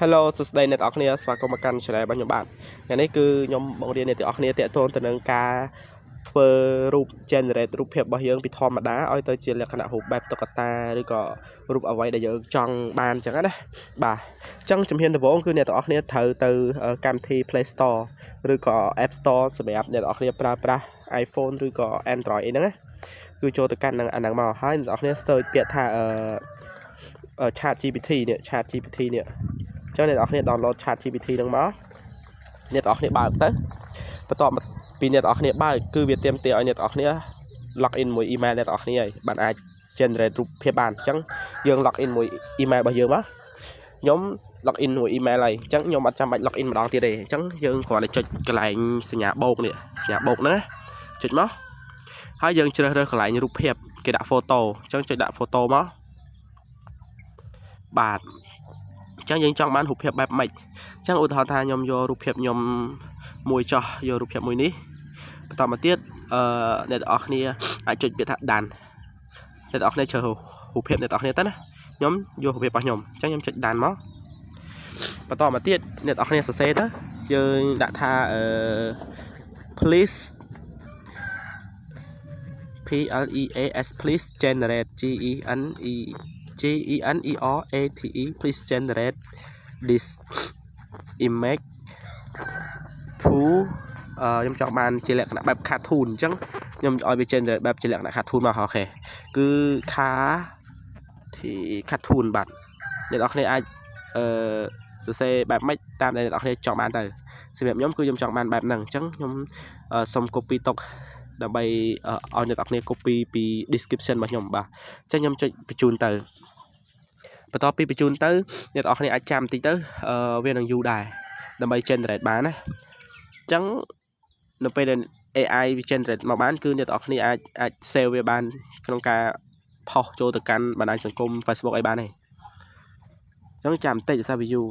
Hello សួស្តីអ្នកទាំងអស់គ្នាស្វាគមន៍មកកាន់ channel របស់ខ្ញុំបាទថ្ងៃនេះគឺខ្ញុំបង្រៀនអ្នកទាំងអស់គ្នាទាក់ទងទៅនឹងការធ្វើរូប generate រូបភាពរបស់យើងពីធម្មតាឲ្យទៅជាលក្ខណៈរូបបែបតុក្កតាឬក៏រូបអ្វីដែលយើងចង់បានអញ្ចឹងណាបាទអញ្ចឹងជំហានដំបូងគឺអ្នកទាំងអស់គ្នាត្រូវទៅកម្មវិធី Play Store ឬក៏ App Store សម្រាប់អ្នកទាំងអស់គ្នាប្រើប្រាស់ iPhone ឬក៏ Android អីហ្នឹងណាគឺចូលទៅកាន់នឹងអាហ្នឹងមកហើយអ្នកទាំងអស់គ្នា search ពាក្យថាChat GPT នេះ Chat GPT នេះចឹងអ្នកនរគ្នា download Chat GPT ហ្នឹងមកអ្នកនរគ្នាបើកទៅបន្ទាប់ពីអ្នកនរគ្នាបើកគឺវាទាមទារឲ្យអ្នកនរគ្នា log in មួយ email អ្នកនរគ្នាហើយបានអាច generate រូបភាពបានអញ្ចឹងយើង log in មួយ email របស់យើងមកខ្ញុំ log in មួយ email ហើយអញ្ចឹងខ្ញុំអត់ចាំបាច់ log in ម្ដងទៀតទេអញ្ចឹងយើងគ្រាន់តែចុចកន្លែងសញ្ញាបូកនេះសញ្ញាបូកហ្នឹងចុចមកហើយយើងជ្រើសរើសកន្លែងរូបភាពគេដាក់ photo អញ្ចឹងចុចដាក់ photo មកបាទអញ្ចឹងយើងចង់បានរូបភាពបែបម៉េចអញ្ចឹងឧទាហរណ៍ថាខ្ញុំយករូបភាពខ្ញុំមួយចោះយករូបភាពមួយនេះបន្តមកទៀតអ្នកទាំងអស់គ្នាអាចចុចពាក្យថាដានអ្នកទាំងអស់គ្នាជ្រើសរូបភាពអ្នកទាំងអស់គ្នាទៅណាខ្ញុំយករូបភាពរបស់ខ្ញុំអញ្ចឹងខ្ញុំចុចដានមកបន្តមកទៀតអ្នកទាំងអស់គ្នាសរសេរទៅយើងដាក់ថាplease please generate generate please generate this image to ខ្ញុំចង់បានជាលក្ខណៈបែប cartoon អញ្ចឹងខ្ញុំឲ្យវា generate បែបជាលក្ខណៈ cartoon មកអូខេគឺ cartoon បាទអ្នកនរគ្នាអាចសរសេរបែបម៉េចតាមដែលអ្នកនរគ្នាចង់បានទៅសម្រាប់ខ្ញុំគឺខ្ញុំចង់បានបែបហ្នឹងអញ្ចឹងខ្ញុំសុំ copy ទុកដើម្បីឲ្យអ្នកនរគ្នា copy ពី description របស់ខ្ញុំបាទអញ្ចឹងខ្ញុំចុចបញ្ជូនទៅបន្ទាប់ពីបញ្ជូនទៅអ្នកនរគ្នាអាចចាំតិចទៅវានឹងយូរដែរដើម្បី generate បានណាអញ្ចឹងនៅពេលដែល AI វា generate មកបានគឺអ្នកនរគ្នាអាច save វាបានក្នុងការផុសចូលទៅកាន់បណ្ដាញសង្គម Facebook អីបានទេអញ្ចឹងចាំបន្តិចឲ្យវាយូរ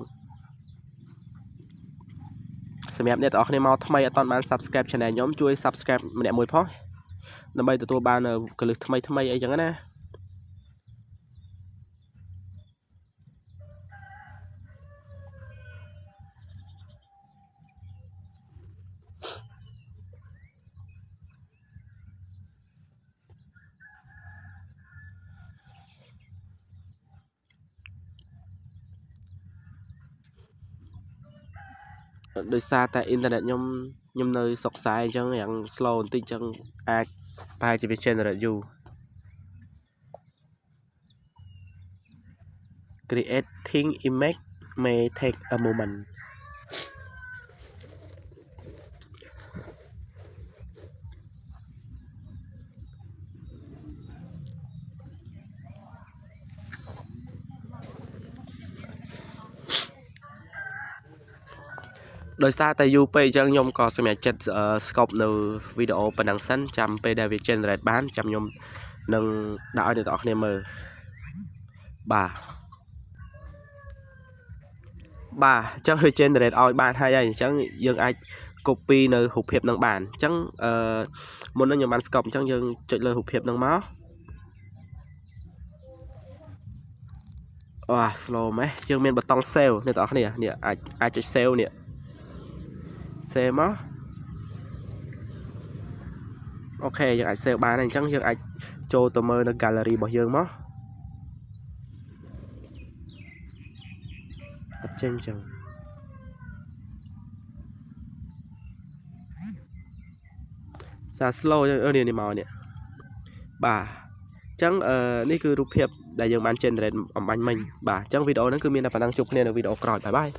សម្រាប់អ្នកទាំងអស់គ្នាមកថ្មីអត់ទាន់បាន subscribe channel ខ្ញុំជួយ subscribe ម្នាក់មួយផងដើម្បីទទួលបានកលឹះថ្មីអីចឹងណាដោយសារតែអ៊ីនធឺណិតខ្ញុំនៅសុកខ្សែអញ្ចឹងយ៉ាង slow បន្តិចអញ្ចឹងអាចប្រហែលជាវា generate យូរ creating image may take a momentដោយសារតែយូរពេកអញ្ចឹងខ្ញុំក៏សម្រេចចិត្ត scope នៅវីដេអូប៉ុណ្ណឹងសិនចាំពេលដែលវា generate បានចាំខ្ញុំនឹងដាក់ឲ្យអ្នកនរគ្នាមើលបាទអញ្ចឹងវា generate ឲ្យបានហើយអញ្ចឹងយើងអាច copy នៅរូបភាពនឹងបានអញ្ចឹងមុននឹងខ្ញុំបាន scope អញ្ចឹងយើងចុចលើរូបភាពនឹងមកslow ម៉េះយើងមានប៊ូតុង save អ្នកនរគ្នានេះអាចចុច save នេះsave មកអូខេយើងអាច save បានហើយអញ្ចឹងយើងអាចចូលទៅមើលនៅ gallery របស់យើងមកអត់ចេញអញ្ចឹងសារ slow នេះមកនេះបាទអញ្ចឹងនេះគឺរូបភាពដែលយើងបាន generate អំបញ្ញមិញបាទអញ្ចឹងវីដេអូហ្នឹងគឺមានតែប៉ុណ្ណឹងជួបគ្នានៅវីដេអូក្រោយបាយបាយ